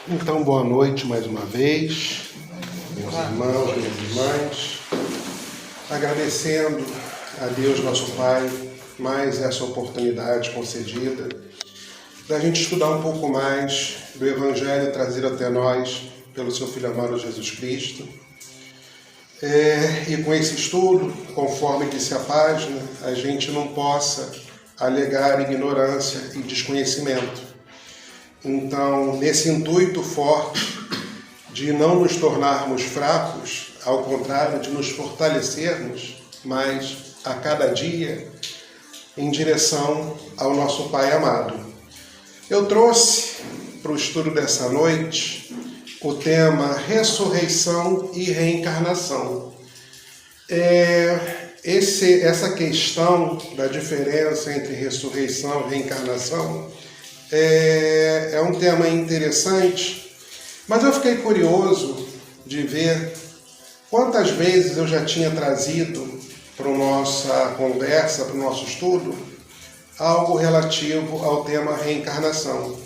Então, boa noite mais uma vez, meus irmãos, minhas irmãs, agradecendo a Deus nosso Pai mais essa oportunidade concedida da gente estudar um pouco mais do Evangelho trazido até nós pelo seu Filho amado Jesus Cristo. E com esse estudo, conforme disse a página, a gente não possa alegar ignorância e desconhecimento. Então, nesse intuito forte de não nos tornarmos fracos, ao contrário, de nos fortalecermos mais a cada dia em direção ao nosso Pai amado. Eu trouxe para o estudo dessa noite o tema ressurreição e reencarnação. Essa questão da diferença entre ressurreição e reencarnação é um tema interessante, mas eu fiquei curioso de ver quantas vezes eu já tinha trazido para a nossa conversa, para o nosso estudo, algo relativo ao tema reencarnação.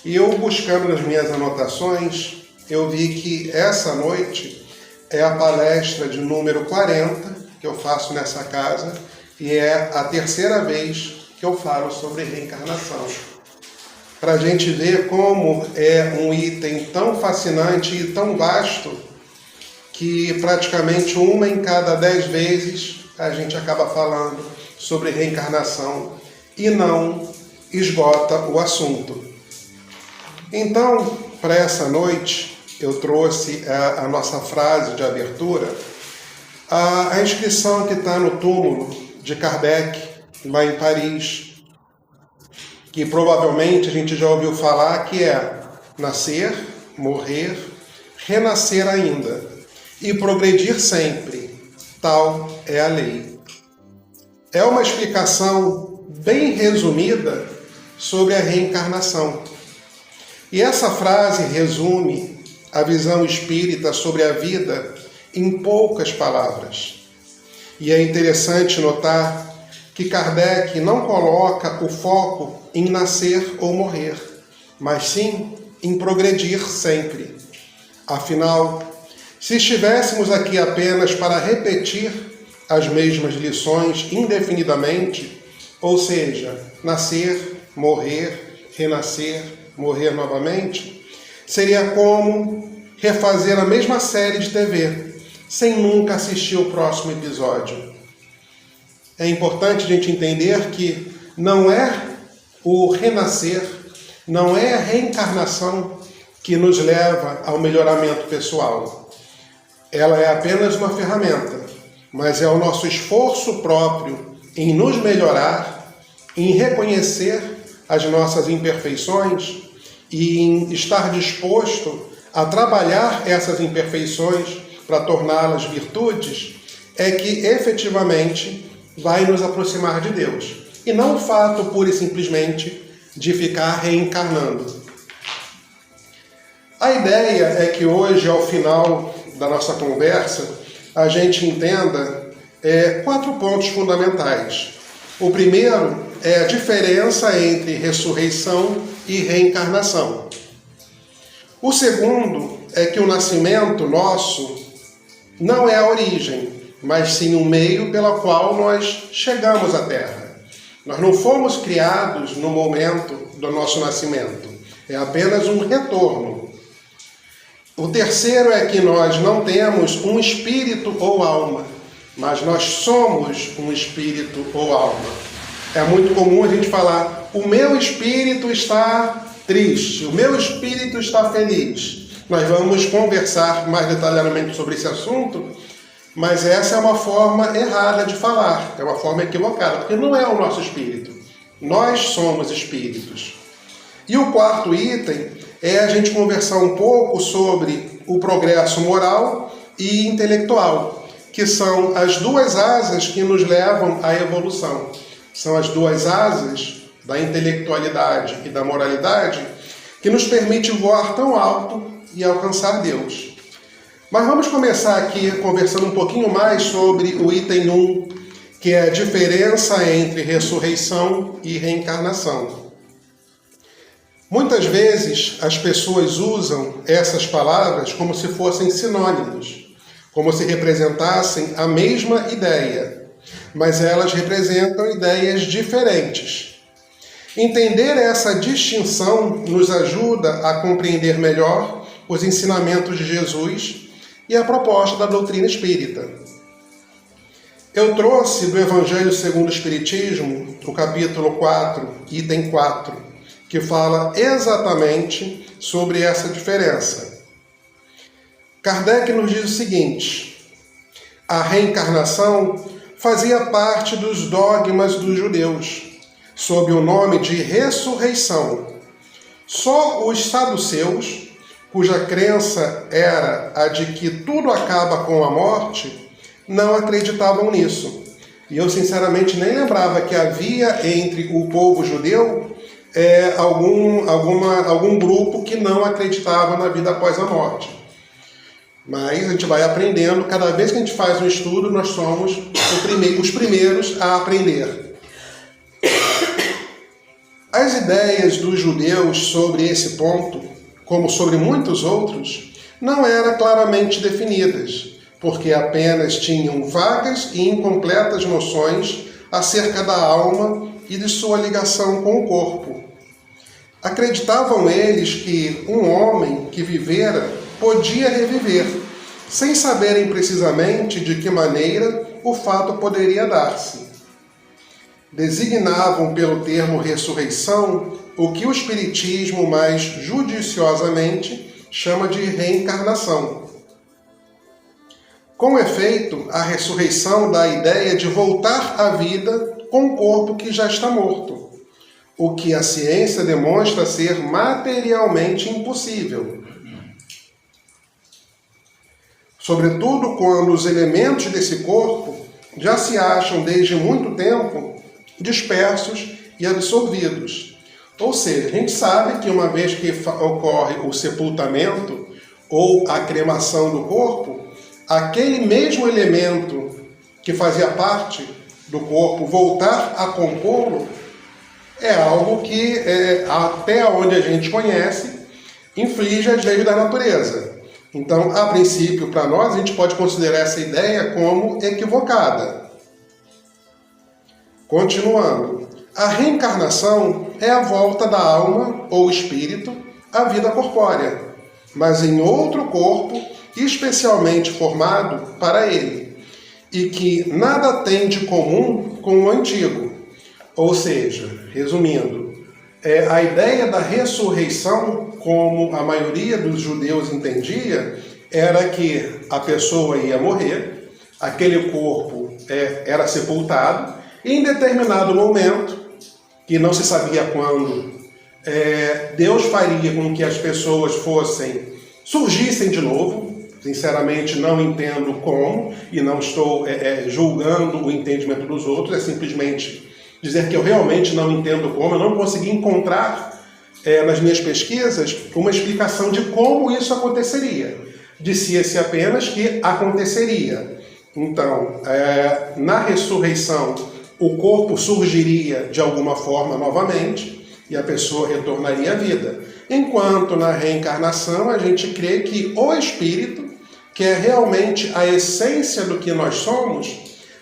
E eu, buscando nas minhas anotações, eu vi que essa noite é a palestra de número 40 que eu faço nessa casa e é a terceira vez que eu falo sobre reencarnação. Para a gente ver como é um item tão fascinante e tão vasto que praticamente uma em cada 10 vezes a gente acaba falando sobre reencarnação e não esgota o assunto. Então, para essa noite, eu trouxe a nossa frase de abertura, a inscrição que está no túmulo de Kardec, lá em Paris, que provavelmente a gente já ouviu falar, que é nascer, morrer, renascer ainda e progredir sempre. Tal é a lei. É uma explicação bem resumida sobre a reencarnação. E essa frase resume a visão espírita sobre a vida em poucas palavras. E é interessante notar que Kardec não coloca o foco em nascer ou morrer, mas sim em progredir sempre. Afinal, se estivéssemos aqui apenas para repetir as mesmas lições indefinidamente, ou seja, nascer, morrer, renascer, morrer novamente, seria como refazer a mesma série de TV, sem nunca assistir o próximo episódio. É importante a gente entender que não é o renascer, não é a reencarnação que nos leva ao melhoramento pessoal. Ela é apenas uma ferramenta, mas é o nosso esforço próprio em nos melhorar, em reconhecer as nossas imperfeições e em estar disposto a trabalhar essas imperfeições para torná-las virtudes, é que efetivamente vai nos aproximar de Deus. E não o fato pura e simplesmente de ficar reencarnando. A ideia é que hoje, ao final da nossa conversa, a gente entenda 4 pontos fundamentais. O primeiro é a diferença entre ressurreição e reencarnação. O segundo é que o nascimento nosso não é a origem, mas sim um meio pela qual nós chegamos à Terra. Nós não fomos criados no momento do nosso nascimento, é apenas um retorno. O terceiro é que nós não temos um espírito ou alma, mas nós somos um espírito ou alma. É muito comum a gente falar, o meu espírito está triste, o meu espírito está feliz. Nós vamos conversar mais detalhadamente sobre esse assunto, mas essa é uma forma errada de falar, é uma forma equivocada, porque não é o nosso espírito. Nós somos espíritos. E o quarto item é a gente conversar um pouco sobre o progresso moral e intelectual, que são as duas asas que nos levam à evolução. São as duas asas da intelectualidade e da moralidade que nos permite voar tão alto e alcançar Deus. Mas vamos começar aqui conversando um pouquinho mais sobre o item 1, que é a diferença entre ressurreição e reencarnação. Muitas vezes as pessoas usam essas palavras como se fossem sinônimos, como se representassem a mesma ideia, mas elas representam ideias diferentes. Entender essa distinção nos ajuda a compreender melhor os ensinamentos de Jesus e a proposta da doutrina espírita. Eu trouxe do Evangelho segundo o Espiritismo, o capítulo 4, item 4, que fala exatamente sobre essa diferença. Kardec nos diz o seguinte: a reencarnação fazia parte dos dogmas dos judeus, sob o nome de ressurreição. Só os saduceus, cuja crença era a de que tudo acaba com a morte, não acreditavam nisso. E eu sinceramente nem lembrava que havia entre o povo judeu algum grupo que não acreditava na vida após a morte. Mas a gente vai aprendendo, cada vez que a gente faz um estudo, nós somos os primeiros a aprender. As ideias dos judeus sobre esse ponto, como sobre muitos outros, não eram claramente definidas, porque apenas tinham vagas e incompletas noções acerca da alma e de sua ligação com o corpo. Acreditavam eles que um homem que vivera podia reviver, sem saberem precisamente de que maneira o fato poderia dar-se. Designavam pelo termo ressurreição o que o Espiritismo mais judiciosamente chama de reencarnação. Com efeito, a ressurreição dá a ideia de voltar à vida com um corpo que já está morto, o que a ciência demonstra ser materialmente impossível. Sobretudo quando os elementos desse corpo já se acham desde muito tempo dispersos e absorvidos. Ou seja, a gente sabe que uma vez que ocorre o sepultamento ou a cremação do corpo, aquele mesmo elemento que fazia parte do corpo voltar a compô-lo é algo que, até onde a gente conhece, inflige as leis da natureza. Então, a princípio, para nós, a gente pode considerar essa ideia como equivocada. Continuando, a reencarnação é a volta da alma ou espírito à vida corpórea, mas em outro corpo especialmente formado para ele, e que nada tem de comum com o antigo. Ou seja, resumindo, a ideia da ressurreição, como a maioria dos judeus entendia, era que a pessoa ia morrer, aquele corpo era sepultado, e em determinado momento, que não se sabia quando, Deus faria com que as pessoas surgissem de novo. Sinceramente, não entendo como, e não estou julgando o entendimento dos outros, é simplesmente dizer que eu realmente não entendo como, eu não consegui encontrar nas minhas pesquisas uma explicação de como isso aconteceria. Dizia-se apenas que aconteceria. Então, na ressurreição, o corpo surgiria de alguma forma novamente e a pessoa retornaria à vida. Enquanto na reencarnação a gente crê que o espírito, que é realmente a essência do que nós somos,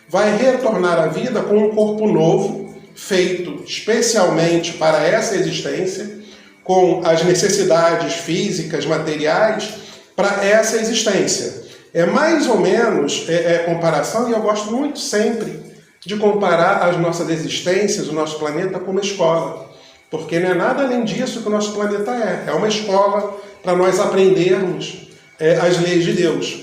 vai retornar à vida com um corpo novo, feito especialmente para essa existência, com as necessidades físicas, materiais, para essa existência. É mais ou menos comparação, e eu gosto muito sempre de comparar as nossas existências, o nosso planeta, com uma escola. Porque não é nada além disso que o nosso planeta é. É uma escola para nós aprendermos as leis de Deus.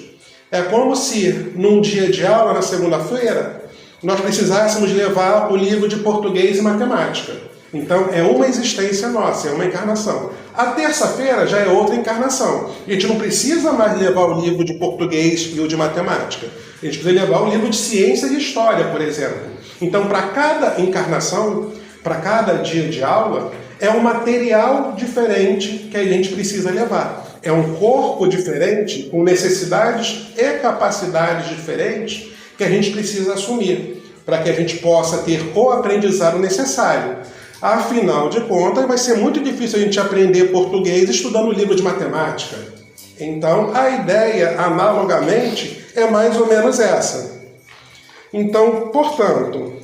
É como se, num dia de aula, na segunda-feira, nós precisássemos levar o livro de português e matemática. Então, é uma existência nossa, é uma encarnação. A terça-feira já é outra encarnação. E a gente não precisa mais levar o livro de português e o de matemática. A gente precisa levar o livro de ciência e de história, por exemplo. Então, para cada encarnação, para cada dia de aula, é um material diferente que a gente precisa levar. É um corpo diferente, com necessidades e capacidades diferentes, que a gente precisa assumir, para que a gente possa ter o aprendizado necessário. Afinal de contas, vai ser muito difícil a gente aprender português estudando livro de matemática. Então, a ideia, analogamente, é mais ou menos essa. Então, portanto,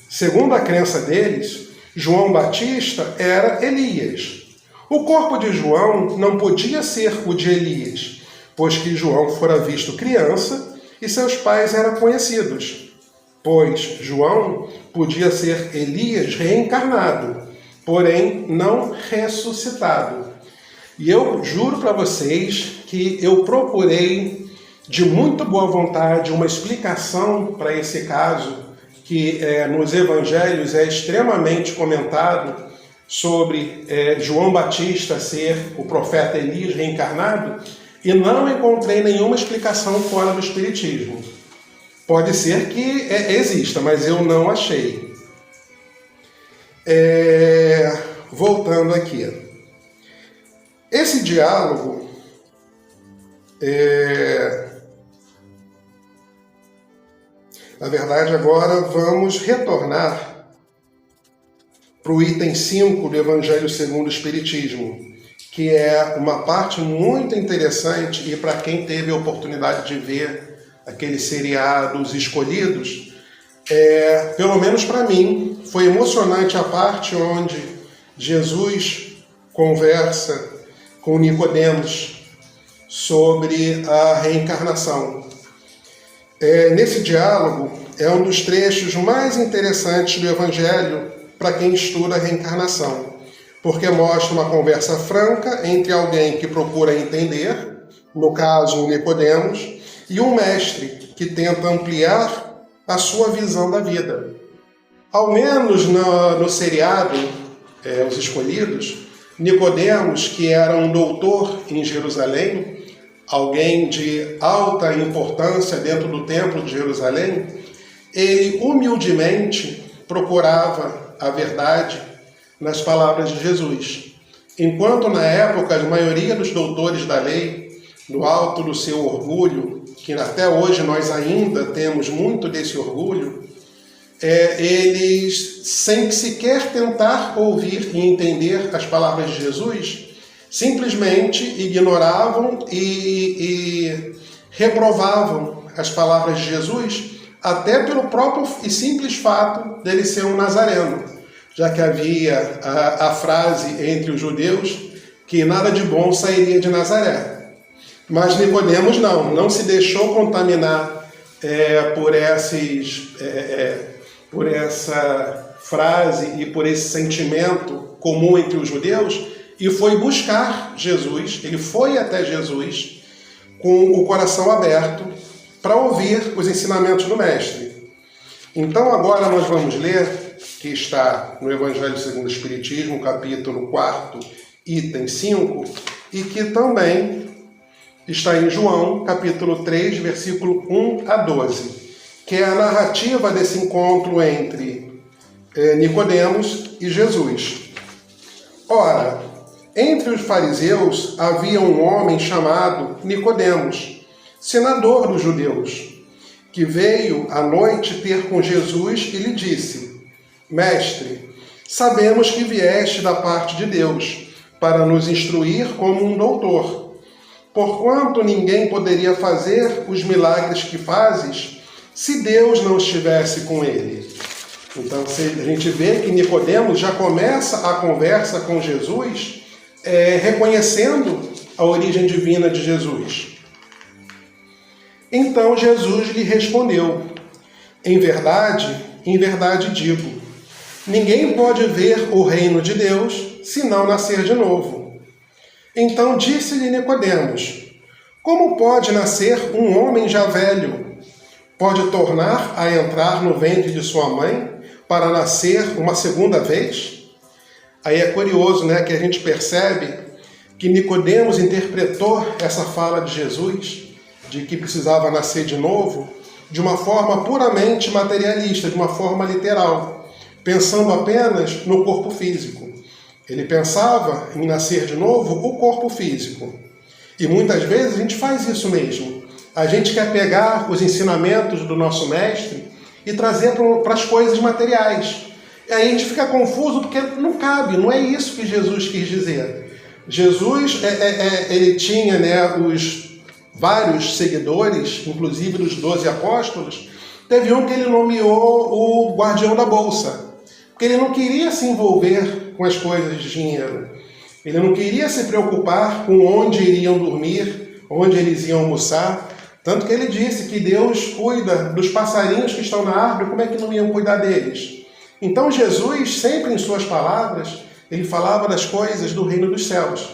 segundo a crença deles, João Batista era Elias. O corpo de João não podia ser o de Elias, pois que João fora visto criança e seus pais eram conhecidos. Pois João podia ser Elias reencarnado, porém não ressuscitado. E eu juro para vocês que eu procurei de muito boa vontade uma explicação para esse caso, que nos evangelhos é extremamente comentado, sobre João Batista ser o profeta Elias reencarnado, e não encontrei nenhuma explicação fora do Espiritismo. Pode ser que exista, mas eu não achei. Voltando aqui. Esse diálogo na verdade, agora vamos retornar para o item 5 do Evangelho segundo o Espiritismo, que é uma parte muito interessante, e para quem teve a oportunidade de ver aqueles seriados escolhidos, pelo menos para mim, foi emocionante a parte onde Jesus conversa com Nicodemos sobre a reencarnação. Nesse diálogo, é um dos trechos mais interessantes do Evangelho para quem estuda a reencarnação, porque mostra uma conversa franca entre alguém que procura entender, no caso o Nicodemos, e um mestre que tenta ampliar a sua visão da vida. Ao menos no seriado, Os Escolhidos, Nicodemos, que era um doutor em Jerusalém, alguém de alta importância dentro do Templo de Jerusalém, ele humildemente procurava a verdade nas palavras de Jesus. Enquanto na época a maioria dos doutores da lei, no alto do seu orgulho, que até hoje nós ainda temos muito desse orgulho, eles, sem sequer tentar ouvir e entender as palavras de Jesus, simplesmente ignoravam e reprovavam as palavras de Jesus, até pelo próprio e simples fato dele ser um nazareno, já que havia a frase entre os judeus que nada de bom sairia de Nazaré. Mas Nicodemos não se deixou contaminar por essa frase e por esse sentimento comum entre os judeus, e foi buscar Jesus. Ele foi até Jesus com o coração aberto para ouvir os ensinamentos do Mestre. Então agora nós vamos ler, que está no Evangelho segundo o Espiritismo, capítulo 4, item 5, e que também está em João, capítulo 3, versículo 1 a 12, que é a narrativa desse encontro entre Nicodemos e Jesus. Ora, entre os fariseus havia um homem chamado Nicodemos, senador dos judeus, que veio à noite ter com Jesus e lhe disse: Mestre, sabemos que vieste da parte de Deus, para nos instruir como um doutor. Porquanto ninguém poderia fazer os milagres que fazes, se Deus não estivesse com ele. Então a gente vê que Nicodemos já começa a conversa com Jesus, reconhecendo a origem divina de Jesus. Então Jesus lhe respondeu: em verdade digo, ninguém pode ver o reino de Deus se não nascer de novo. Então disse-lhe Nicodemos: como pode nascer um homem já velho? Pode tornar a entrar no ventre de sua mãe para nascer uma segunda vez? Aí é curioso, né, que a gente percebe que Nicodemos interpretou essa fala de Jesus, de que precisava nascer de novo, de uma forma puramente materialista, de uma forma literal, pensando apenas no corpo físico. Ele pensava em nascer de novo o corpo físico. E muitas vezes a gente faz isso mesmo. A gente quer pegar os ensinamentos do nosso mestre e trazer para as coisas materiais. E aí a gente fica confuso porque não cabe, não é isso que Jesus quis dizer. Jesus, ele tinha, né, os vários seguidores, inclusive dos 12 apóstolos. Teve um que ele nomeou o guardião da bolsa, porque ele não queria se envolver com as coisas de dinheiro. Ele não queria se preocupar com onde iriam dormir, onde eles iam almoçar. Tanto que ele disse que Deus cuida dos passarinhos que estão na árvore, como é que não iam cuidar deles? Então Jesus, sempre em suas palavras, ele falava das coisas do reino dos céus.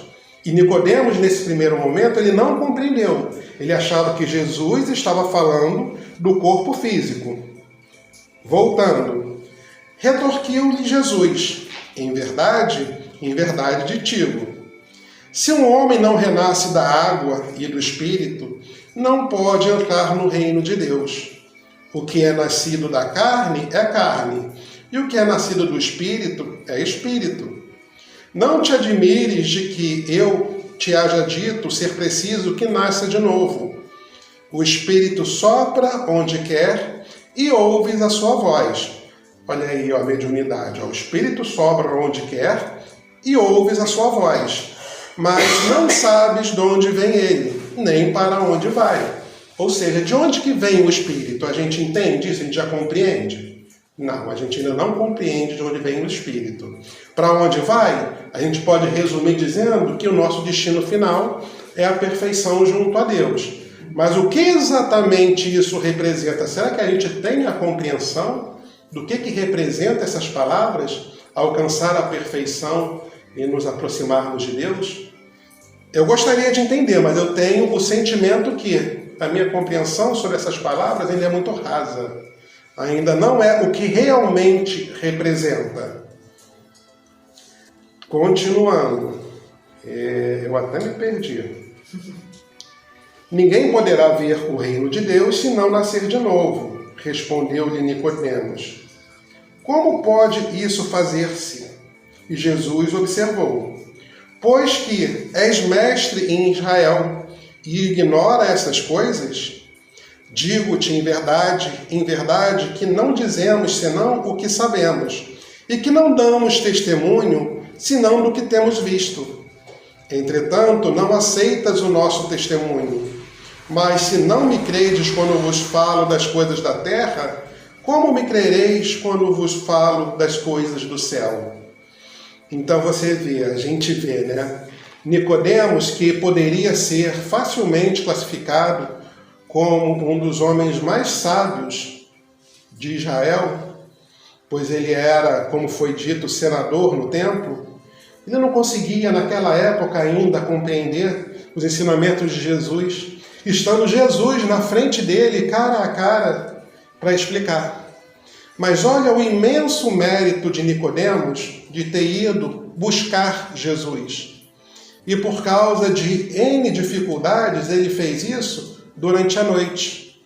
E Nicodemos, nesse primeiro momento, ele não compreendeu. Ele achava que Jesus estava falando do corpo físico. Voltando, retorquiu-lhe Jesus: em verdade te digo, se um homem não renasce da água e do Espírito, não pode entrar no reino de Deus. O que é nascido da carne é carne, e o que é nascido do Espírito é Espírito. Não te admires de que eu te haja dito ser preciso que nasça de novo. O Espírito sopra onde quer e ouves a sua voz. Olha aí, ó, a mediunidade. Ó. O Espírito sopra onde quer e ouves a sua voz. Mas não sabes de onde vem ele, nem para onde vai. Ou seja, de onde que vem o Espírito? A gente entende isso? A gente já compreende? Não, a gente ainda não compreende de onde vem o Espírito. Para onde vai? A gente pode resumir dizendo que o nosso destino final é a perfeição junto a Deus. Mas o que exatamente isso representa? Será que a gente tem a compreensão do que representa essas palavras? Alcançar a perfeição e nos aproximarmos de Deus? Eu gostaria de entender, mas eu tenho o sentimento que a minha compreensão sobre essas palavras ainda é muito rasa. Ainda não é o que realmente representa. Continuando. Eu até me perdi. Ninguém poderá ver o reino de Deus se não nascer de novo, respondeu-lhe Nicodemos. Como pode isso fazer-se? E Jesus observou: pois que és mestre em Israel e ignora essas coisas? Digo-te em verdade, que não dizemos senão o que sabemos, e que não damos testemunho senão do que temos visto. Entretanto, não aceitas o nosso testemunho. Mas se não me credes quando vos falo das coisas da terra, como me crereis quando vos falo das coisas do céu? Então você vê, a gente vê, né? Nicodemos, que poderia ser facilmente classificado como um dos homens mais sábios de Israel, pois ele era, como foi dito, senador no templo, ele não conseguia naquela época ainda compreender os ensinamentos de Jesus, estando Jesus na frente dele, cara a cara, para explicar. Mas olha o imenso mérito de Nicodemos de ter ido buscar Jesus. E por causa de N dificuldades, ele fez isso durante a noite,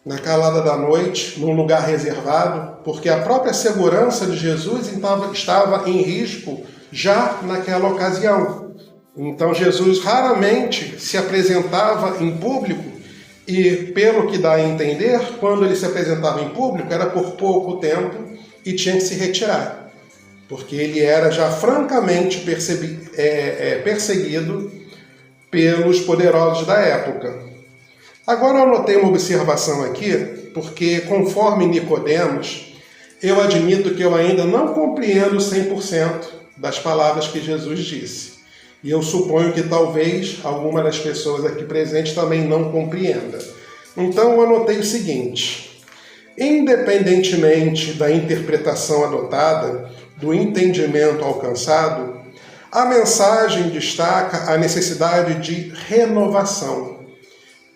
na calada da noite, num lugar reservado, porque a própria segurança de Jesus estava em risco já naquela ocasião. Então Jesus raramente se apresentava em público e, pelo que dá a entender, quando ele se apresentava em público era por pouco tempo e tinha que se retirar, porque ele era já francamente perseguido pelos poderosos da época. Agora eu notei uma observação aqui, porque conforme Nicodemos, eu admito que eu ainda não compreendo 100% das palavras que Jesus disse. E eu suponho que talvez alguma das pessoas aqui presentes também não compreenda. Então eu anotei o seguinte: independentemente da interpretação adotada, do entendimento alcançado, a mensagem destaca a necessidade de renovação.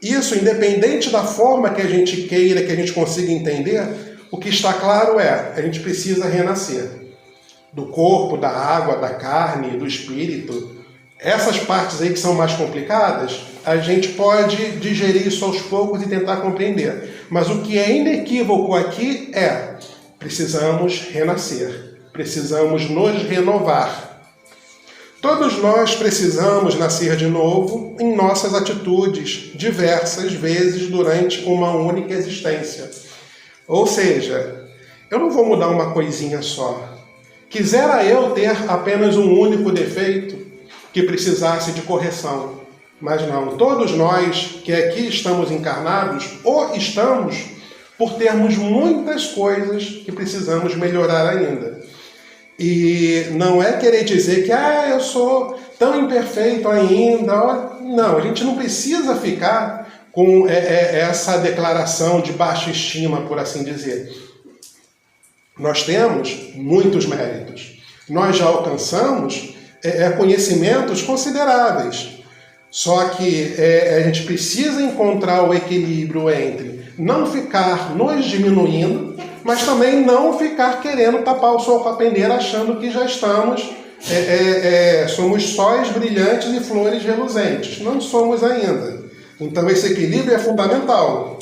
Isso, independente da forma que a gente queira, que a gente consiga entender, o que está claro é, a gente precisa renascer. Do corpo, da água, da carne, do espírito. Essas partes aí que são mais complicadas, a gente pode digerir isso aos poucos e tentar compreender. Mas o que é inequívoco aqui é, precisamos renascer. Precisamos nos renovar. Todos nós precisamos nascer de novo em nossas atitudes, diversas vezes durante uma única existência. Ou seja, eu não vou mudar uma coisinha só. Quisera eu ter apenas um único defeito que precisasse de correção. Mas não, todos nós que aqui estamos encarnados, ou estamos por termos muitas coisas que precisamos melhorar ainda. E não é querer dizer que eu sou tão imperfeito ainda. Não, a gente não precisa ficar com essa declaração de baixa estima, por assim dizer. Nós temos muitos méritos. Nós já alcançamos conhecimentos consideráveis. Só que a gente precisa encontrar o equilíbrio entre não ficar nos diminuindo, mas também não ficar querendo tapar o sol com a peneira achando que já estamos, somos sóis brilhantes e flores reluzentes. Não somos ainda. Então esse equilíbrio é fundamental.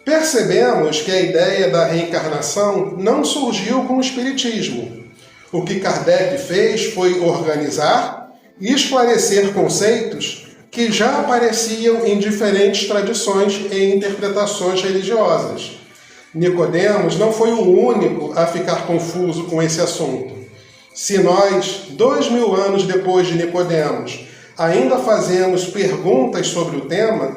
Percebemos que a ideia da reencarnação não surgiu com o Espiritismo. O que Kardec fez foi organizar e esclarecer conceitos que já apareciam em diferentes tradições e interpretações religiosas. Nicodemos não foi o único a ficar confuso com esse assunto. Se nós, 2000 anos depois de Nicodemos, ainda fazemos perguntas sobre o tema,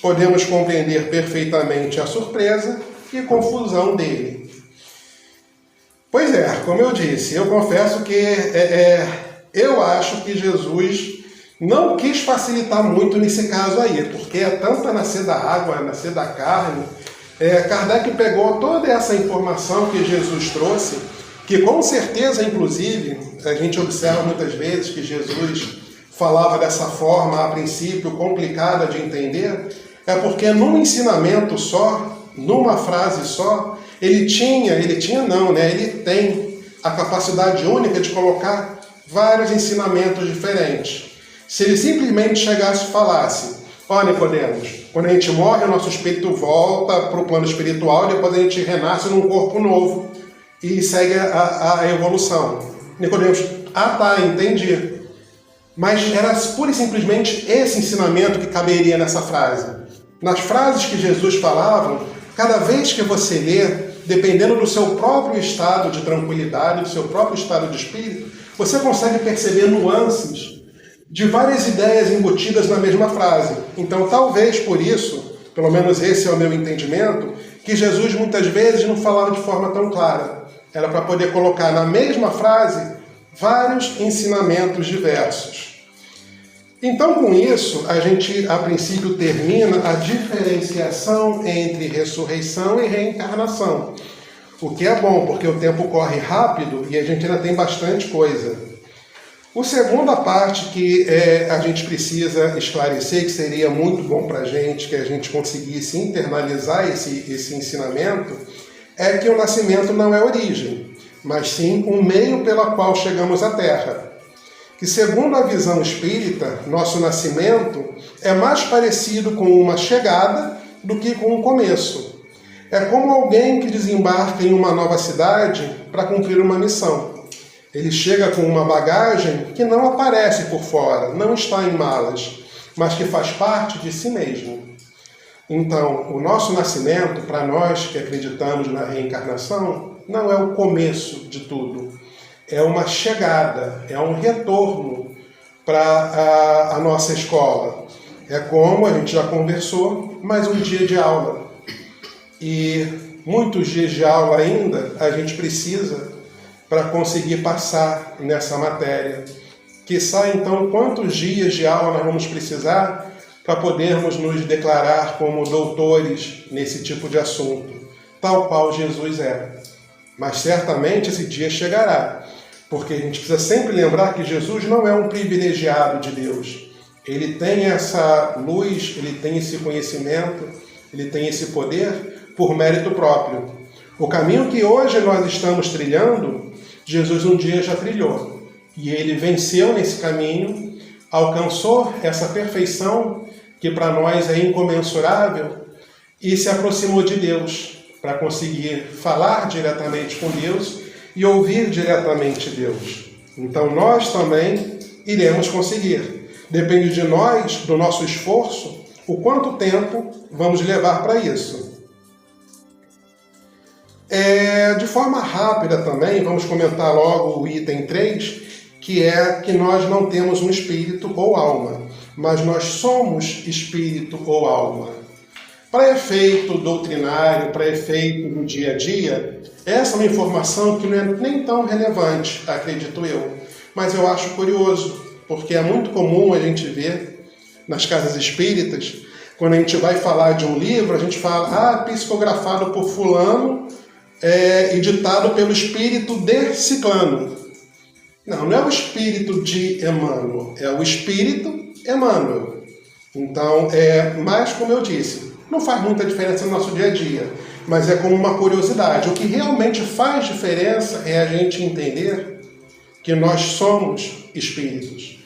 podemos compreender perfeitamente a surpresa e confusão dele. Pois é, como eu disse, eu confesso que eu acho que Jesus não quis facilitar muito nesse caso aí, porque é tanto nascer da água, nascer da carne. Kardec pegou toda essa informação que Jesus trouxe, que com certeza, inclusive, a gente observa muitas vezes que Jesus falava dessa forma, a princípio, complicada de entender, porque num ensinamento só, numa frase só, ele tem a capacidade única de colocar vários ensinamentos diferentes. Se ele simplesmente chegasse e falasse: Nicodemos, quando a gente morre, o nosso espírito volta para o plano espiritual, depois a gente renasce num corpo novo e segue a evolução. Nicodemos, entendi. Mas era pura e simplesmente esse ensinamento que caberia nessa frase. Nas frases que Jesus falava, cada vez que você lê, dependendo do seu próprio estado de tranquilidade, do seu próprio estado de espírito, você consegue perceber nuances de várias ideias embutidas na mesma frase. Então, talvez por isso, pelo menos esse é o meu entendimento, que Jesus muitas vezes não falava de forma tão clara. Era para poder colocar na mesma frase vários ensinamentos diversos. Então, com isso, a gente, a princípio, termina a diferenciação entre ressurreição e reencarnação. O que é bom, porque o tempo corre rápido e a gente ainda tem bastante coisa. A segunda parte que a gente precisa esclarecer, que seria muito bom para a gente, que a gente conseguisse internalizar esse ensinamento, é que o nascimento não é origem, mas sim um meio pela qual chegamos à Terra. Que, segundo a visão espírita, nosso nascimento é mais parecido com uma chegada do que com um começo. É como alguém que desembarca em uma nova cidade para cumprir uma missão. Ele chega com uma bagagem que não aparece por fora, não está em malas, mas que faz parte de si mesmo. Então, o nosso nascimento, para nós que acreditamos na reencarnação, não é o começo de tudo. É uma chegada, é um retorno para a nossa escola. É como a gente já conversou, mais um dia de aula. E muitos dias de aula ainda a gente precisa para conseguir passar nessa matéria. Quiçá, então, quantos dias de aula nós vamos precisar para podermos nos declarar como doutores nesse tipo de assunto, tal qual Jesus é. Mas certamente esse dia chegará, porque a gente precisa sempre lembrar que Jesus não é um privilegiado de Deus. Ele tem essa luz, ele tem esse conhecimento, ele tem esse poder por mérito próprio. O caminho que hoje nós estamos trilhando, Jesus um dia já trilhou. E ele venceu nesse caminho, alcançou essa perfeição que para nós é incomensurável e se aproximou de Deus para conseguir falar diretamente com Deus e ouvir diretamente Deus. Então nós também iremos conseguir. Depende de nós, do nosso esforço, o quanto tempo vamos levar para isso. De forma rápida também, vamos comentar logo o item 3, que é que nós não temos um espírito ou alma, mas nós somos espírito ou alma. Para efeito doutrinário, para efeito do dia a dia, essa é uma informação que não é nem tão relevante, acredito eu. Mas eu acho curioso, porque é muito comum a gente ver nas casas espíritas, quando a gente vai falar de um livro, a gente fala, psicografado por fulano, editado pelo espírito de ciclano. Não é o espírito de Emmanuel, é o espírito Emmanuel. Então, mas como eu disse, não faz muita diferença no nosso dia a dia, mas é como uma curiosidade. O que realmente faz diferença é a gente entender que nós somos espíritos,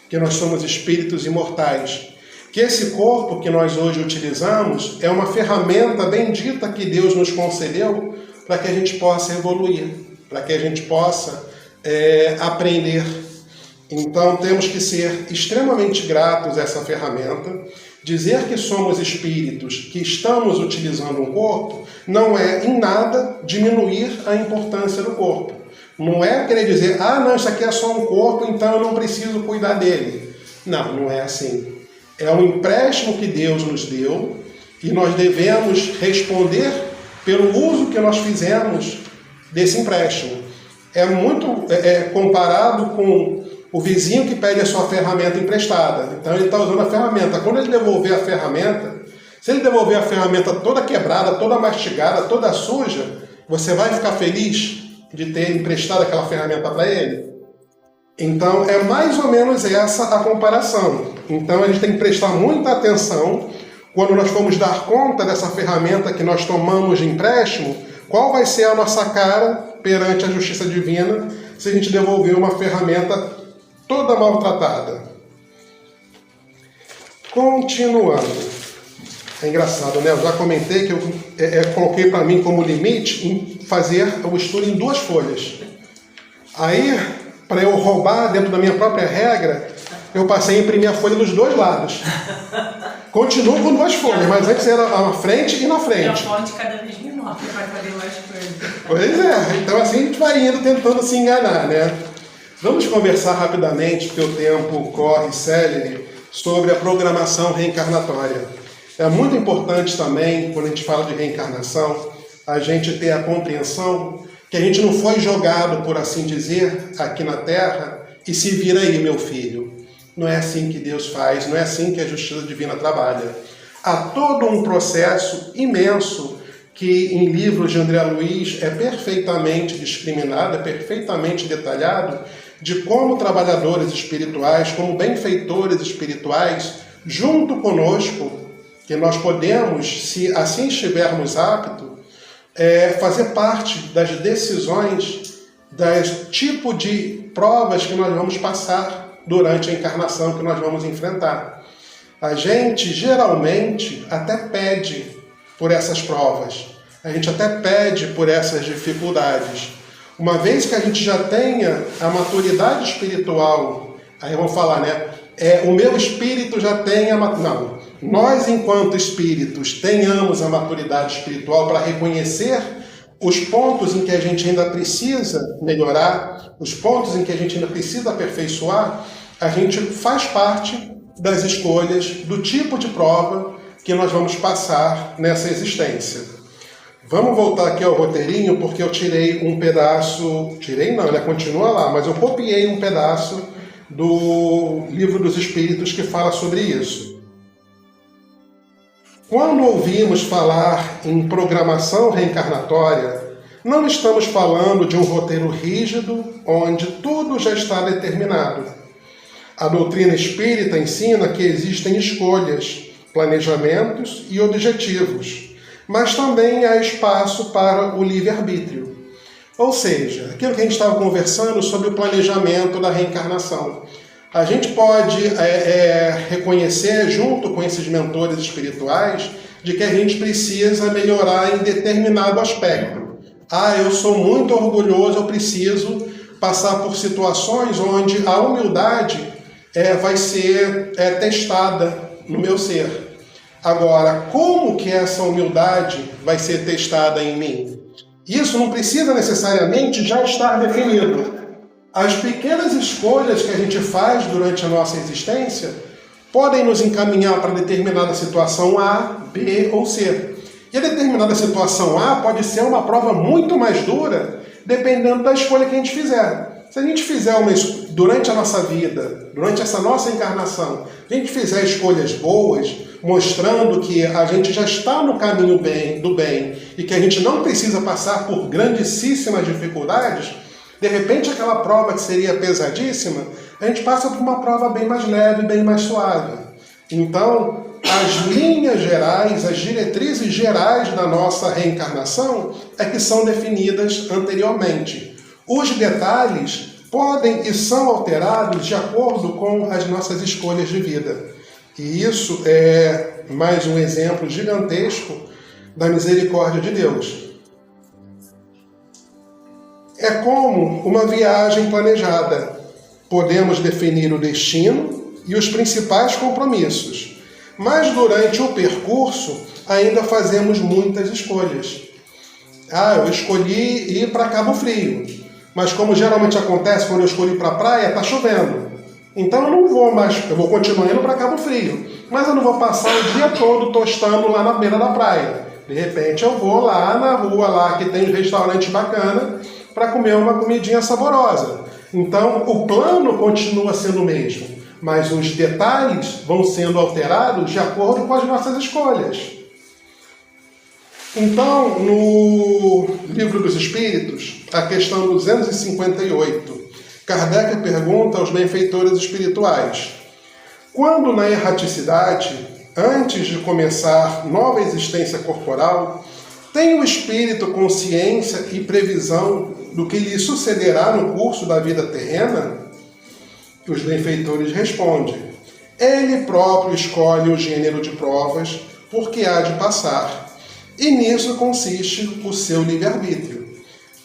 que nós somos espíritos imortais, que esse corpo que nós hoje utilizamos é uma ferramenta bendita que Deus nos concedeu para que a gente possa evoluir, para que a gente possa aprender. Então temos que ser extremamente gratos a essa ferramenta. Dizer que somos espíritos, que estamos utilizando um corpo, não é em nada diminuir a importância do corpo. Não é querer dizer, não, isso aqui é só um corpo, então eu não preciso cuidar dele. Não é assim. É um empréstimo que Deus nos deu e nós devemos responder pelo uso que nós fizemos desse empréstimo. É muito comparado com o vizinho que pede a sua ferramenta emprestada. Então ele está usando a ferramenta. Quando ele devolver a ferramenta, se ele devolver a ferramenta toda quebrada, toda mastigada, toda suja, você vai ficar feliz de ter emprestado aquela ferramenta para ele? Então é mais ou menos essa a comparação. Então a gente tem que prestar muita atenção quando nós formos dar conta dessa ferramenta que nós tomamos de empréstimo, qual vai ser a nossa cara perante a justiça divina se a gente devolver uma ferramenta toda maltratada. Continuando. É engraçado, né? Eu já comentei que eu coloquei para mim como limite em fazer o estudo em 2 folhas. Aí, para eu roubar dentro da minha própria regra, eu passei a imprimir a folha dos 2 lados. Continuo com 2 folhas, mas antes era na frente e na frente. E a fonte cada vez menor, que vai fazer mais coisas. Pois é, então assim a gente vai indo tentando se enganar, né? Vamos conversar rapidamente, porque o tempo corre célere, sobre a programação reencarnatória. É muito importante também, quando a gente fala de reencarnação, a gente ter a compreensão que a gente não foi jogado, por assim dizer, aqui na Terra e se vira aí, meu filho. Não é assim que Deus faz, não é assim que a justiça divina trabalha. Há todo um processo imenso que em livros de André Luiz é perfeitamente discriminado, é perfeitamente detalhado, de como trabalhadores espirituais, como benfeitores espirituais, junto conosco, que nós podemos, se assim estivermos aptos, fazer parte das decisões, das tipo de provas que nós vamos passar durante a encarnação que nós vamos enfrentar. A gente geralmente até pede por essas provas, a gente até pede por essas dificuldades. Uma vez que a gente já tenha a maturidade espiritual, aí vamos falar, né? O meu espírito já tem a maturidade. Não, nós enquanto espíritos tenhamos a maturidade espiritual para reconhecer os pontos em que a gente ainda precisa melhorar, os pontos em que a gente ainda precisa aperfeiçoar, a gente faz parte das escolhas do tipo de prova que nós vamos passar nessa existência. Vamos voltar aqui ao roteirinho, porque eu tirei um pedaço... Tirei não, ele continua lá, mas eu copiei um pedaço do Livro dos Espíritos que fala sobre isso. Quando ouvimos falar em programação reencarnatória, não estamos falando de um roteiro rígido, onde tudo já está determinado. A doutrina espírita ensina que existem escolhas, planejamentos e objetivos, mas também há espaço para o livre-arbítrio. Ou seja, aquilo que a gente estava conversando sobre o planejamento da reencarnação. A gente pode reconhecer, junto com esses mentores espirituais, de que a gente precisa melhorar em determinado aspecto. Eu sou muito orgulhoso, eu preciso passar por situações onde a humildade vai ser testada no meu ser. Agora, como que essa humildade vai ser testada em mim? Isso não precisa necessariamente já estar definido. As pequenas escolhas que a gente faz durante a nossa existência podem nos encaminhar para determinada situação A, B ou C. E a determinada situação A pode ser uma prova muito mais dura, dependendo da escolha que a gente fizer. Se a gente fizer durante a nossa vida, durante essa nossa encarnação, a gente fizer escolhas boas, mostrando que a gente já está no caminho do bem e que a gente não precisa passar por grandíssimas dificuldades, de repente aquela prova que seria pesadíssima, a gente passa por uma prova bem mais leve, bem mais suave. Então, as linhas gerais, as diretrizes gerais da nossa reencarnação é que são definidas anteriormente. Os detalhes podem e são alterados de acordo com as nossas escolhas de vida. E isso é mais um exemplo gigantesco da misericórdia de Deus. É como uma viagem planejada. Podemos definir o destino e os principais compromissos, mas durante o percurso ainda fazemos muitas escolhas. Eu escolhi ir para Cabo Frio, mas como geralmente acontece quando eu escolho ir para a praia, está chovendo. Então eu não vou mais, eu vou continuar indo para Cabo Frio, mas eu não vou passar o dia todo tostando lá na beira da praia. De repente eu vou lá na rua lá que tem um restaurante bacana para comer uma comidinha saborosa. Então o plano continua sendo o mesmo, mas os detalhes vão sendo alterados de acordo com as nossas escolhas. Então, no Livro dos Espíritos, a questão 258, Kardec pergunta aos benfeitores espirituais: quando na erraticidade, antes de começar nova existência corporal, tem o espírito consciência e previsão do que lhe sucederá no curso da vida terrena? Os benfeitores respondem: ele próprio escolhe o gênero de provas por que há de passar, e nisso consiste o seu livre-arbítrio.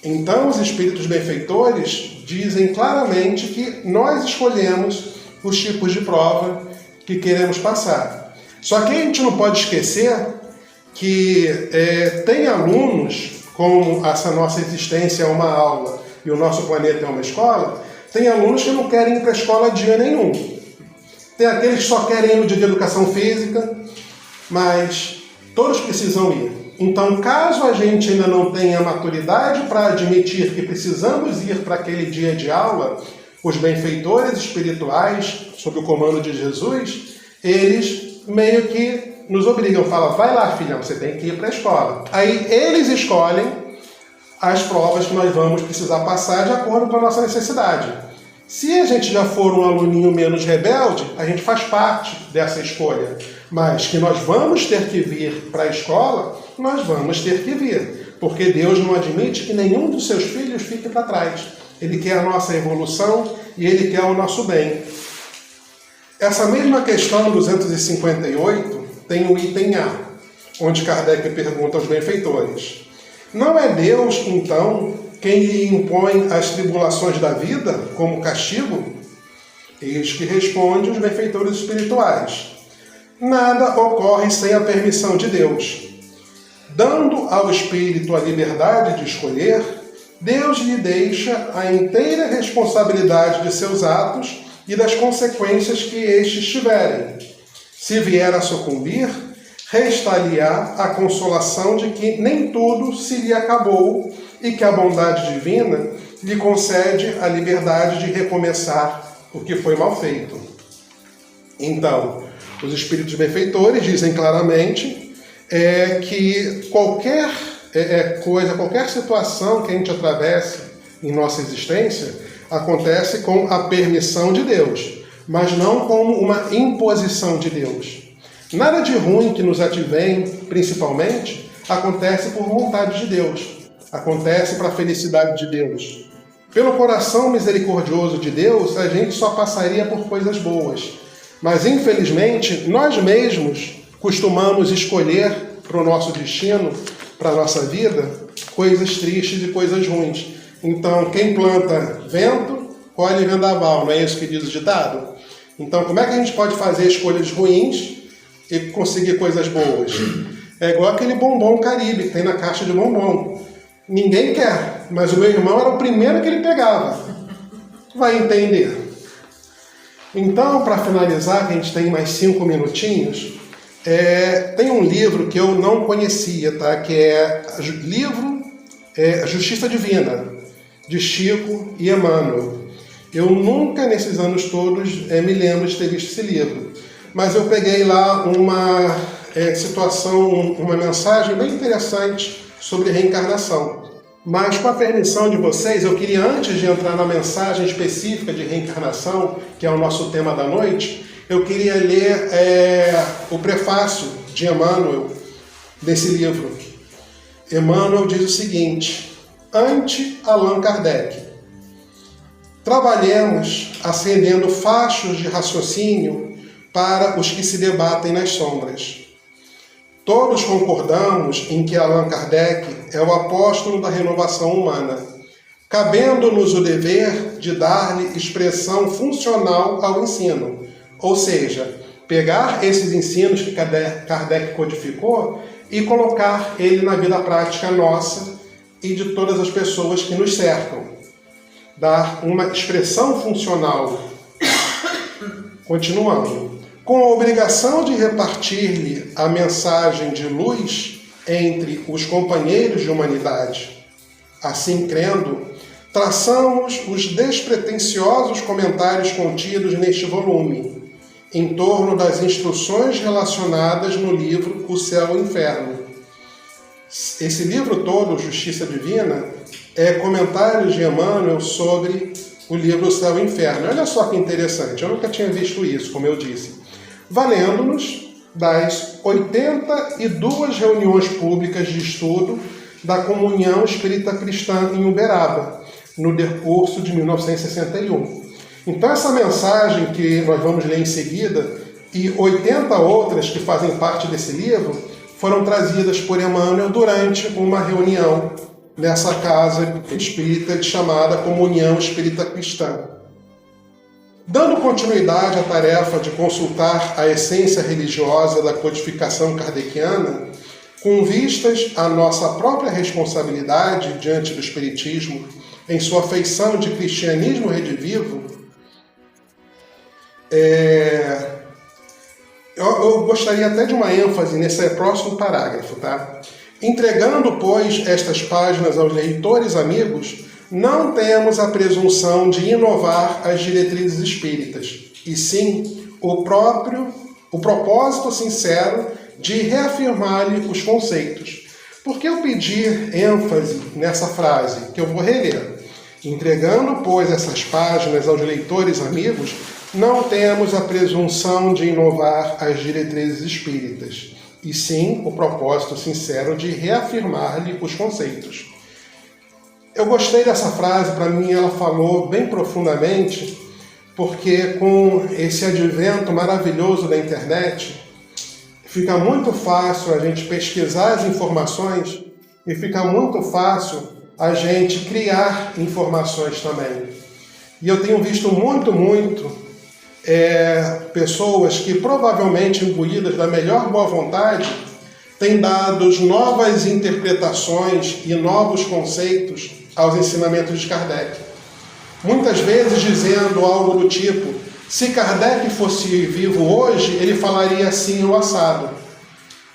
Então os espíritos benfeitores dizem claramente que nós escolhemos os tipos de prova que queremos passar. Só que a gente não pode esquecer que tem alunos, como essa nossa existência é uma aula e o nosso planeta é uma escola, tem alunos que não querem ir para a escola dia nenhum. Tem aqueles que só querem ir no dia de educação física, mas todos precisam ir. Então, caso a gente ainda não tenha maturidade para admitir que precisamos ir para aquele dia de aula, os benfeitores espirituais, sob o comando de Jesus, eles meio que nos obrigam, falam: vai lá, filhão, você tem que ir para a escola. Aí eles escolhem as provas que nós vamos precisar passar de acordo com a nossa necessidade. Se a gente já for um aluninho menos rebelde, a gente faz parte dessa escolha. Mas que nós vamos ter que vir para a escola, nós vamos ter que vir. Porque Deus não admite que nenhum dos seus filhos fique para trás. Ele quer a nossa evolução e Ele quer o nosso bem. Essa mesma questão 258 tem o item A, onde Kardec pergunta aos benfeitores: não é Deus, então, quem lhe impõe as tribulações da vida como castigo? Eis que responde os benfeitores espirituais: nada ocorre sem a permissão de Deus. Dando ao espírito a liberdade de escolher, Deus lhe deixa a inteira responsabilidade de seus atos e das consequências que estes tiverem. Se vier a sucumbir, resta-lhe-á a consolação de que nem tudo se lhe acabou e que a bondade divina lhe concede a liberdade de recomeçar o que foi mal feito. Então, os espíritos benfeitores dizem claramente que qualquer coisa, qualquer situação que a gente atravesse em nossa existência acontece com a permissão de Deus, mas não como uma imposição de Deus. Nada de ruim que nos advém, principalmente, acontece por vontade de Deus, acontece para a felicidade de Deus. Pelo coração misericordioso de Deus, a gente só passaria por coisas boas, mas infelizmente nós mesmos costumamos escolher para o nosso destino, para a nossa vida, coisas tristes e coisas ruins. Então, quem planta vento, colhe vendaval, não é isso que diz o ditado? Então, como é que a gente pode fazer escolhas ruins e conseguir coisas boas? É igual aquele bombom Caribe que tem na caixa de bombom. Ninguém quer, mas o meu irmão era o primeiro que ele pegava. Vai entender. Então, para finalizar, que a gente tem mais 5 minutinhos, tem um livro que eu não conhecia, tá? Que é A Justiça Divina, de Chico e Emmanuel. Eu nunca, nesses anos todos, me lembro de ter visto esse livro. Mas eu peguei lá uma uma mensagem bem interessante sobre reencarnação. Mas, com a permissão de vocês, eu queria, antes de entrar na mensagem específica de reencarnação, que é o nosso tema da noite, eu queria ler o prefácio de Emmanuel desse livro. Emmanuel diz o seguinte: ante Allan Kardec, trabalhemos acendendo fachos de raciocínio para os que se debatem nas sombras. Todos concordamos em que Allan Kardec é o apóstolo da renovação humana, cabendo-nos o dever de dar-lhe expressão funcional ao ensino, ou seja, pegar esses ensinos que Kardec codificou e colocar ele na vida prática nossa e de todas as pessoas que nos cercam. Dar uma expressão funcional. Continuando. Com a obrigação de repartir-lhe a mensagem de luz entre os companheiros de humanidade. Assim crendo, traçamos os despretensiosos comentários contidos neste volume, em torno das instruções relacionadas no livro O Céu e o Inferno. Esse livro todo, Justiça Divina, é comentários de Emmanuel sobre o livro O Céu e o Inferno. Olha só que interessante, eu nunca tinha visto isso, como eu disse. Valendo-nos das 82 reuniões públicas de estudo da Comunhão Espírita Cristã em Uberaba, no decurso de 1961. Então essa mensagem que nós vamos ler em seguida e 80 outras que fazem parte desse livro foram trazidas por Emmanuel durante uma reunião nessa casa espírita chamada Comunhão Espírita Cristã. Dando continuidade à tarefa de consultar a essência religiosa da codificação kardeciana, com vistas à nossa própria responsabilidade diante do Espiritismo, em sua feição de cristianismo redivivo, eu gostaria até de uma ênfase nesse próximo parágrafo, tá? Entregando, pois, estas páginas aos leitores amigos, não temos a presunção de inovar as diretrizes espíritas, e sim o propósito sincero de reafirmar-lhe os conceitos. Por que eu pedir ênfase nessa frase, que eu vou reler? Entregando, pois, essas páginas aos leitores amigos, não temos a presunção de inovar as diretrizes espíritas, e sim o propósito sincero de reafirmar-lhe os conceitos. Eu gostei dessa frase, para mim ela falou bem profundamente, porque com esse advento maravilhoso da internet, fica muito fácil a gente pesquisar as informações e fica muito fácil a gente criar informações também. E eu tenho visto muito pessoas que provavelmente imbuídas da melhor boa vontade têm dado novas interpretações e novos conceitos aos ensinamentos de Kardec. Muitas vezes dizendo algo do tipo: se Kardec fosse vivo hoje, ele falaria assim ou assado.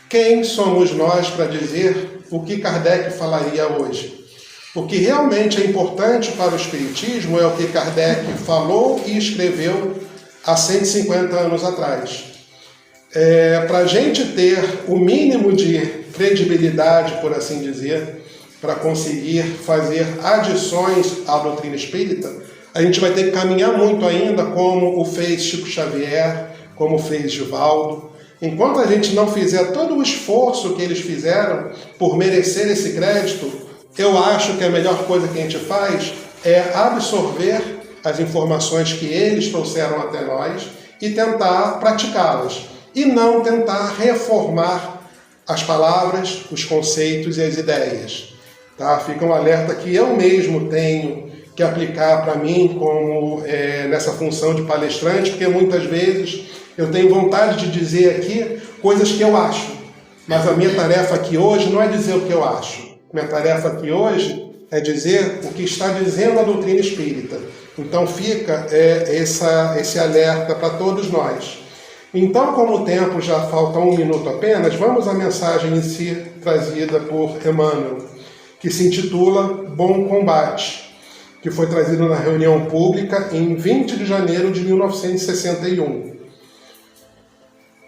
Quem somos nós para dizer o que Kardec falaria hoje? O que realmente é importante para o Espiritismo é o que Kardec falou e escreveu há 150 anos atrás. Para a gente ter o mínimo de credibilidade, por assim dizer, para conseguir fazer adições à doutrina espírita, a gente vai ter que caminhar muito ainda, como o fez Chico Xavier, como fez Divaldo. Enquanto a gente não fizer todo o esforço que eles fizeram por merecer esse crédito, eu acho que a melhor coisa que a gente faz é absorver as informações que eles trouxeram até nós e tentar praticá-las, e não tentar reformar as palavras, os conceitos e as ideias. Tá? Fica um alerta que eu mesmo tenho que aplicar para mim como nessa função de palestrante, porque muitas vezes eu tenho vontade de dizer aqui coisas que eu acho, mas a minha tarefa aqui hoje não é dizer o que eu acho. Minha tarefa aqui hoje é dizer o que está dizendo a doutrina espírita. Então fica esse alerta para todos nós. Então, como o tempo já falta 1 minuto apenas, vamos à mensagem em si trazida por Emmanuel, que se intitula Bom Combate, que foi trazido na reunião pública em 20 de janeiro de 1961.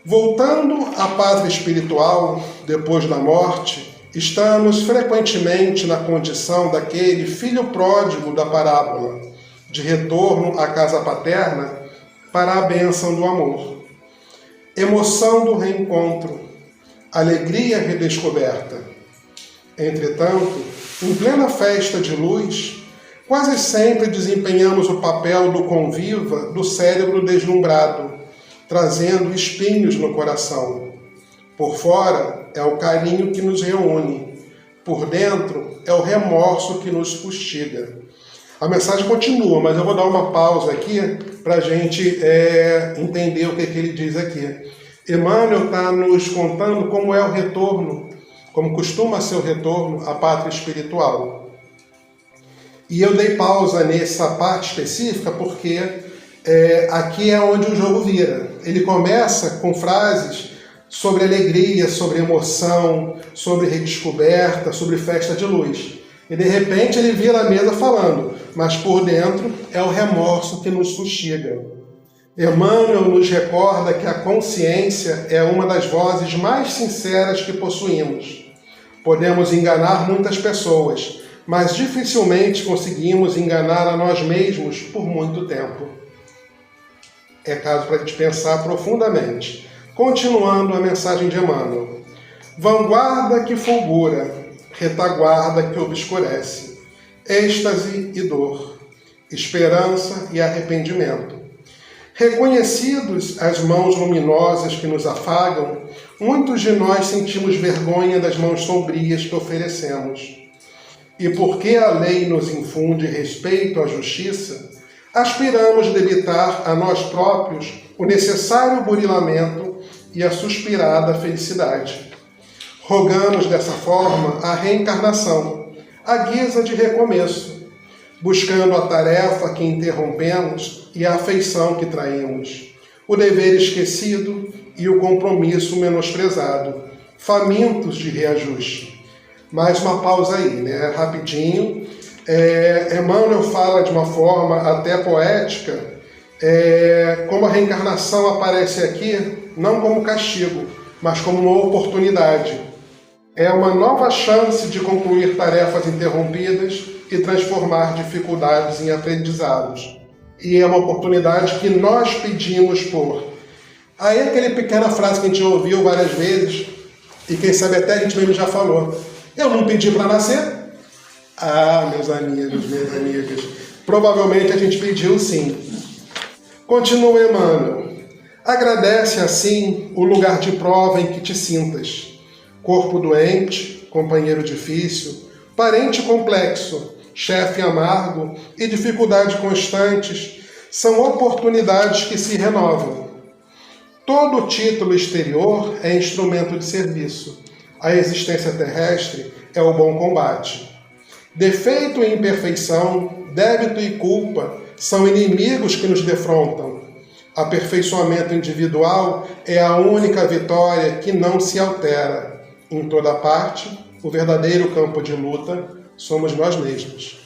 Voltando à pátria espiritual depois da morte, estamos frequentemente na condição daquele filho pródigo da parábola, de retorno à casa paterna para a bênção do amor. Emoção do reencontro, alegria redescoberta. Entretanto, em plena festa de luz, quase sempre desempenhamos o papel do conviva do cérebro deslumbrado, trazendo espinhos no coração. Por fora é o carinho que nos reúne, por dentro é o remorso que nos fustiga. A mensagem continua, mas eu vou dar uma pausa aqui para a gente entender o que ele diz aqui. Emmanuel está nos contando como é o retorno, como costuma ser o retorno à pátria espiritual. E eu dei pausa nessa parte específica porque aqui é onde o jogo vira. Ele começa com frases sobre alegria, sobre emoção, sobre redescoberta, sobre festa de luz. E de repente ele vira a mesa falando, mas por dentro é o remorso que nos fustiga. Emmanuel nos recorda que a consciência é uma das vozes mais sinceras que possuímos. Podemos enganar muitas pessoas, mas dificilmente conseguimos enganar a nós mesmos por muito tempo. É caso para a gente pensar profundamente. Continuando a mensagem de Emmanuel. Vanguarda que fulgura, retaguarda que obscurece, êxtase e dor, esperança e arrependimento. Reconhecidos as mãos luminosas que nos afagam, muitos de nós sentimos vergonha das mãos sombrias que oferecemos. E porque a lei nos infunde respeito à justiça, aspiramos debitar a nós próprios o necessário burilamento e a suspirada felicidade. Rogamos dessa forma a reencarnação, à guisa de recomeço, buscando a tarefa que interrompemos e a afeição que traímos, o dever esquecido e o compromisso menosprezado, famintos de reajuste. Mais uma pausa aí, né? Rapidinho. Emmanuel fala de uma forma até poética, como a reencarnação aparece aqui, não como castigo, mas como uma oportunidade. É uma nova chance de concluir tarefas interrompidas e transformar dificuldades em aprendizados. E é uma oportunidade que nós pedimos por. Aí aquela pequena frase que a gente ouviu várias vezes, e quem sabe até a gente mesmo já falou. Eu não pedi para nascer? Ah, meus amigos, minhas amigas, provavelmente a gente pediu sim. Continua Emmanuel. Agradece assim o lugar de prova em que te sintas. Corpo doente, companheiro difícil, parente complexo, chefe amargo e dificuldade constantes são oportunidades que se renovam. Todo título exterior é instrumento de serviço. A existência terrestre é o bom combate. Defeito e imperfeição, débito e culpa são inimigos que nos defrontam. Aperfeiçoamento individual é a única vitória que não se altera. Em toda parte, o verdadeiro campo de luta somos nós mesmos.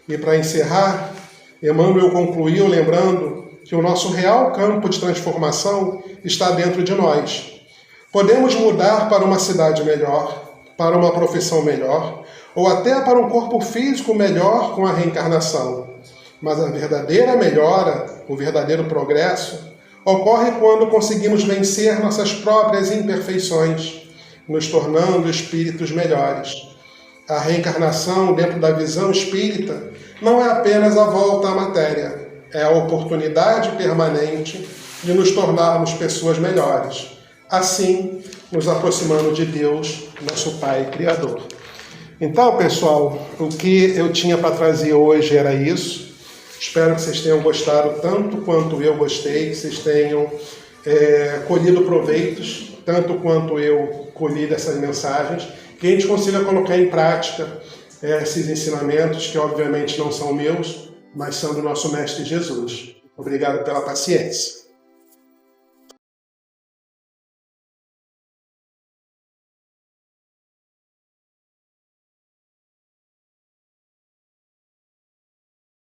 E para encerrar, Emmanuel concluiu lembrando que o nosso real campo de transformação está dentro de nós. Podemos mudar para uma cidade melhor, para uma profissão melhor, ou até para um corpo físico melhor com a reencarnação. Mas a verdadeira melhora, o verdadeiro progresso, ocorre quando conseguimos vencer nossas próprias imperfeições, nos tornando espíritos melhores. A reencarnação, dentro da visão espírita, não é apenas a volta à matéria, é a oportunidade permanente de nos tornarmos pessoas melhores. Assim, nos aproximando de Deus, nosso Pai Criador. Então, pessoal, o que eu tinha para trazer hoje era isso. Espero que vocês tenham gostado tanto quanto eu gostei, que vocês tenham colhido proveitos, tanto quanto eu colhi dessas mensagens. que a gente consiga colocar em prática esses ensinamentos, que obviamente não são meus, mas são do nosso Mestre Jesus. Obrigado pela paciência.